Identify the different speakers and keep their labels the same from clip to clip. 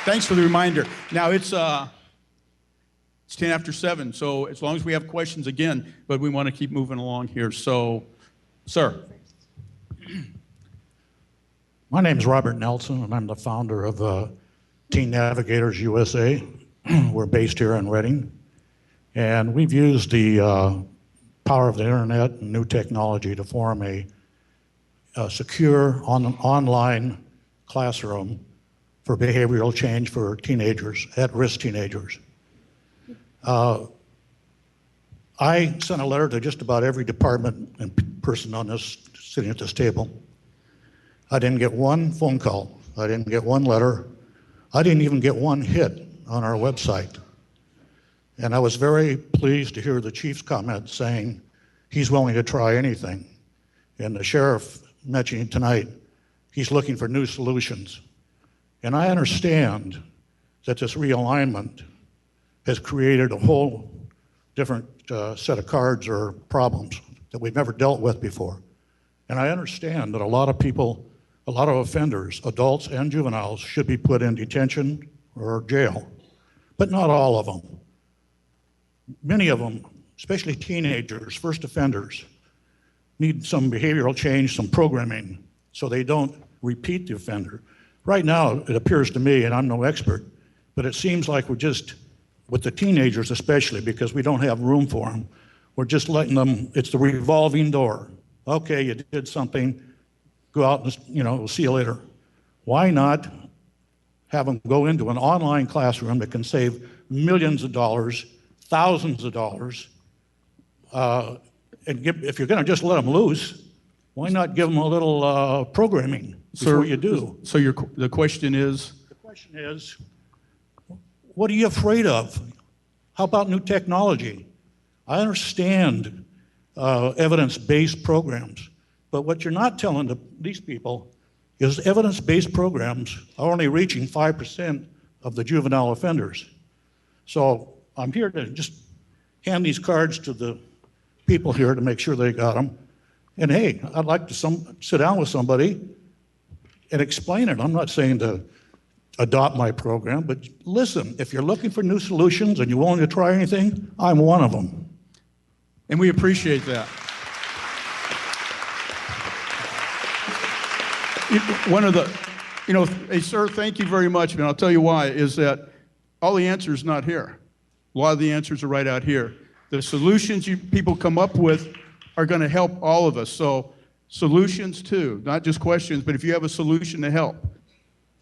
Speaker 1: Thanks for the reminder. Now it's 10 after 7, so as long as we have questions again, but we want to keep moving along here. So, sir.
Speaker 2: My name is Robert Nelson, and I'm the founder of Teen Navigators USA. We're based here in Reading, and we've used the power of the internet and new technology to form a secure online classroom for behavioral change for teenagers, at-risk teenagers. I sent a letter to just about every department and person on this sitting at this table. I didn't get one phone call. I didn't get one letter. I didn't even get one hit on our website. And I was very pleased to hear the chief's comment saying he's willing to try anything. And the sheriff mentioning tonight, he's looking for new solutions. And I understand that this realignment has created a whole different set of cards or problems that we've never dealt with before. And I understand that a lot of people, a lot of offenders, adults and juveniles, should be put in detention or jail, but not all of them. Many of them, especially teenagers, first offenders, need some behavioral change, some programming, so they don't repeat the offender. Right now, it appears to me, and I'm no expert, but it seems like we're just, with the teenagers especially, because we don't have room for them, we're just letting them, it's the revolving door. Okay, you did something, go out and, we'll see you later. Why not have them go into an online classroom that can save millions of dollars, thousands of dollars, and if you're going to just let them loose, why not give them a little programming before you do?
Speaker 1: So the question is?
Speaker 2: The question is, what are you afraid of? How about new technology? I understand evidence-based programs, but what you're not telling these people is evidence-based programs are only reaching 5% of the juvenile offenders. So I'm here to just hand these cards to the people here to make sure they got them. And hey, I'd like to sit down with somebody and explain it. I'm not saying to adopt my program, but listen, if you're looking for new solutions and you're willing to try anything, I'm one of them.
Speaker 1: And we appreciate that. One of the, hey, sir, thank you very much, and I'll tell you why, is that all the answers not here. A lot of the answers are right out here. The solutions people come up with are going to help all of us. So solutions too, not just questions, but if you have a solution to help,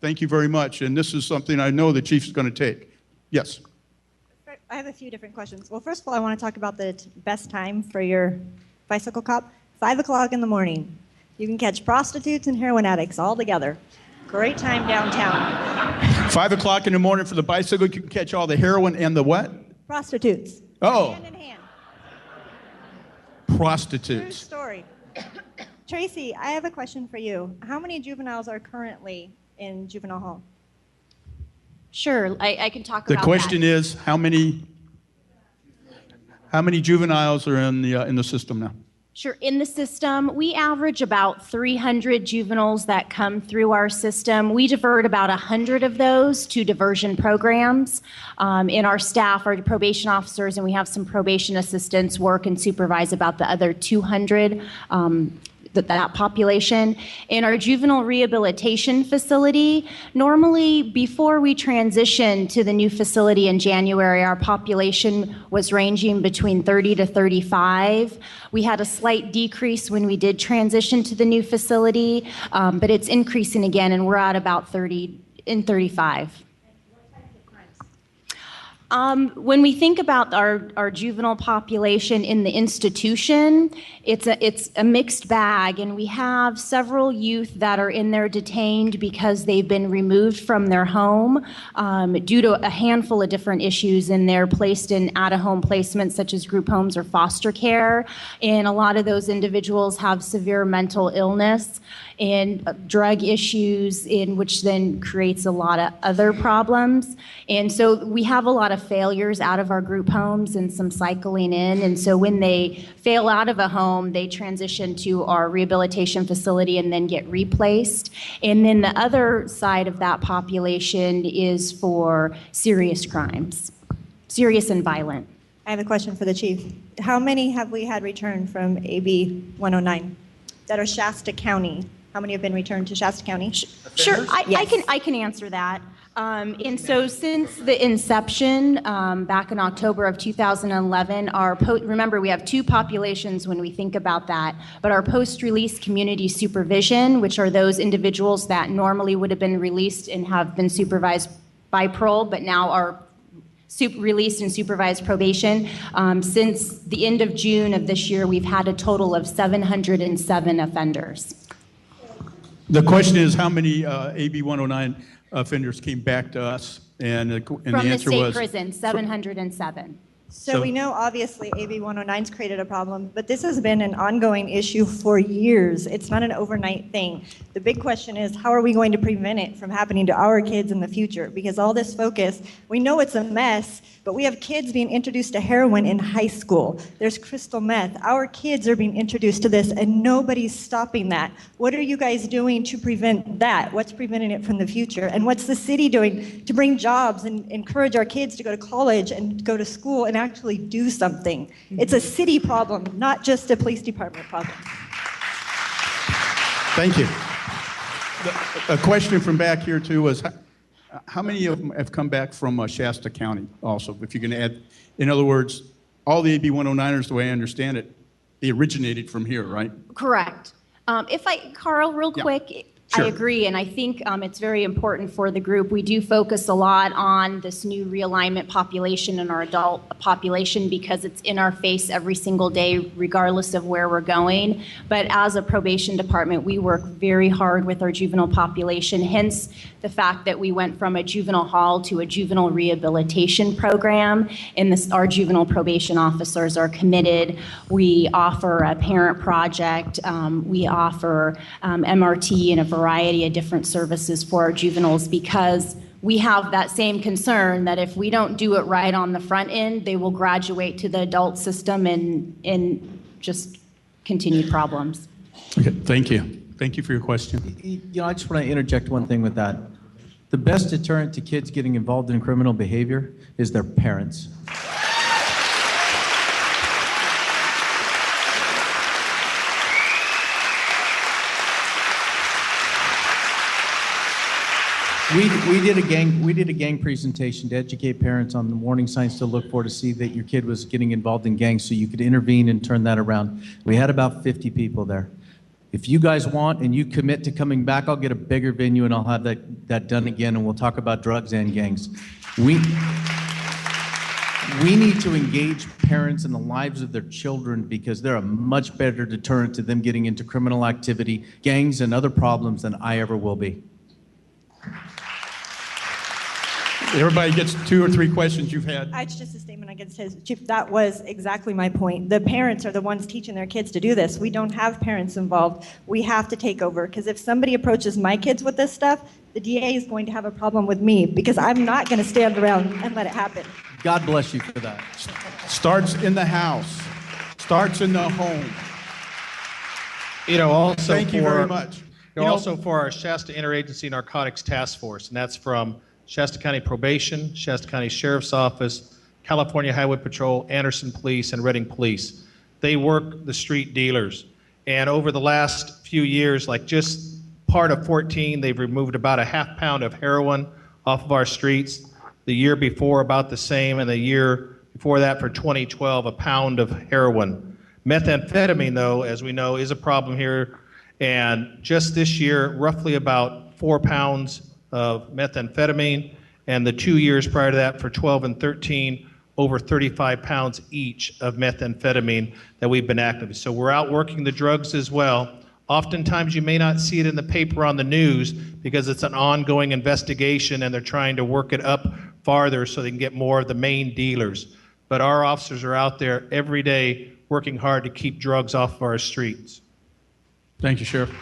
Speaker 1: thank you very much. And this is something I know the chief is going to take. Yes.
Speaker 3: I have a few different questions. Well, first of all, I want to talk about the best time for your bicycle cop. 5 o'clock in the morning. You can catch prostitutes and heroin addicts all together. Great time downtown.
Speaker 1: 5 o'clock in the morning for the bicycle, you can catch all the heroin and the what?
Speaker 3: Prostitutes.
Speaker 1: Oh.
Speaker 3: Hand in hand.
Speaker 1: Prostitutes.
Speaker 3: True story. Tracy, I have a question for you. How many juveniles are currently in juvenile hall?
Speaker 4: Sure, I can talk about that.
Speaker 1: The question is, how many juveniles are in the system now?
Speaker 4: Sure, in the system, we average about 300 juveniles that come through our system. We divert about 100 of those to diversion programs. In our staff, our probation officers, and we have some probation assistants work and supervise about the other 200. That population. In our juvenile rehabilitation facility, normally before we transitioned to the new facility in January, our population was ranging between 30 to 35. We had a slight decrease when we did transition to the new facility, but it's increasing again, and we're at about 30 and 35. When we think about our juvenile population in the institution, it's a mixed bag, and we have several youth that are in there detained because they've been removed from their home due to a handful of different issues, and they're placed in out-of-home placements such as group homes or foster care, and a lot of those individuals have severe mental illness and drug issues, in which then creates a lot of other problems. And so we have a lot of of failures out of our group homes and some cycling in. And so when they fail out of a home, they transition to our rehabilitation facility and then get replaced. And then the other side of that population is for serious crimes, serious and violent.
Speaker 3: I have a question for the chief. How many have we had returned from AB 109 that are Shasta County? How many have been returned to Shasta County?
Speaker 4: Sure,
Speaker 3: Yes.
Speaker 4: I can answer that. And so since the inception, back in October of 2011, remember we have two populations when we think about that, but our post-release community supervision, which are those individuals that normally would have been released and have been supervised by parole, but now are released and supervised probation. Since the end of June of this year, we've had a total of 707 offenders.
Speaker 1: The question is, how many AB 109 offenders came back to us? And the
Speaker 4: From the
Speaker 1: answer
Speaker 4: state
Speaker 1: was...
Speaker 4: prison, 707.
Speaker 3: So we know obviously AB 109's created a problem, but this has been an ongoing issue for years. It's not an overnight thing. The big question is, how are we going to prevent it from happening to our kids in the future? Because all this focus, we know it's a mess, but we have kids being introduced to heroin in high school. There's crystal meth. Our kids are being introduced to this, and nobody's stopping that. What are you guys doing to prevent that? What's preventing it from the future? And what's the city doing to bring jobs and encourage our kids to go to college and go to school and actually do something? It's a city problem, not just a police department problem.
Speaker 1: Thank you. A question from back here too was, how many of them have come back from Shasta County also? If you can add, in other words, all the AB 109ers, the way I understand it, they originated from here, right?
Speaker 4: Correct. Carl, real
Speaker 1: Yeah.
Speaker 4: quick,
Speaker 1: Sure.
Speaker 4: I agree, and I think it's very important for the group. We do focus a lot on this new realignment population and our adult population because it's in our face every single day, regardless of where we're going. But as a probation department, we work very hard with our juvenile population, hence the fact that we went from a juvenile hall to a juvenile rehabilitation program, and our juvenile probation officers are committed. We offer a parent project. We offer MRT and a variety of different services for our juveniles because we have that same concern that if we don't do it right on the front end, they will graduate to the adult system and just continued problems.
Speaker 1: Okay, thank you. Thank you for your question.
Speaker 5: I just want to interject one thing with that. The best deterrent to kids getting involved in criminal behavior is their parents. We did a gang presentation to educate parents on the warning signs to look for to see that your kid was getting involved in gangs so you could intervene and turn that around. We had about 50 people there. If you guys want and you commit to coming back, I'll get a bigger venue and I'll have that done again and we'll talk about drugs and gangs. We need to engage parents in the lives of their children because they're a much better deterrent to them getting into criminal activity, gangs, and other problems than I ever will be.
Speaker 1: Everybody gets 2 or 3 questions you've had.
Speaker 3: It's just a statement against his. Chief, that was exactly my point. The parents are the ones teaching their kids to do this. We don't have parents involved. We have to take over because if somebody approaches my kids with this stuff, the DA is going to have a problem with me because I'm not going to stand around and let it happen.
Speaker 5: God bless you for that.
Speaker 1: Starts in the house. Starts in the home.
Speaker 6: Also
Speaker 1: Thank you very much.
Speaker 6: Also for our Shasta Interagency Narcotics Task Force, and that's from Shasta County Probation, Shasta County Sheriff's Office, California Highway Patrol, Anderson Police, and Reading Police. They work the street dealers. And over the last few years, like just part of 14, they've removed about a half pound of heroin off of our streets. The year before, about the same, and the year before that for 2012, a pound of heroin. Methamphetamine, though, as we know, is a problem here. And just this year, roughly about 4 pounds of methamphetamine, and the 2 years prior to that for 12 and 13, over 35 pounds each of methamphetamine that we've been active. So we're out working the drugs as well. Oftentimes you may not see it in the paper on the news because it's an ongoing investigation and they're trying to work it up farther so they can get more of the main dealers. But our officers are out there every day working hard to keep drugs off of our streets.
Speaker 1: Thank you, Sheriff.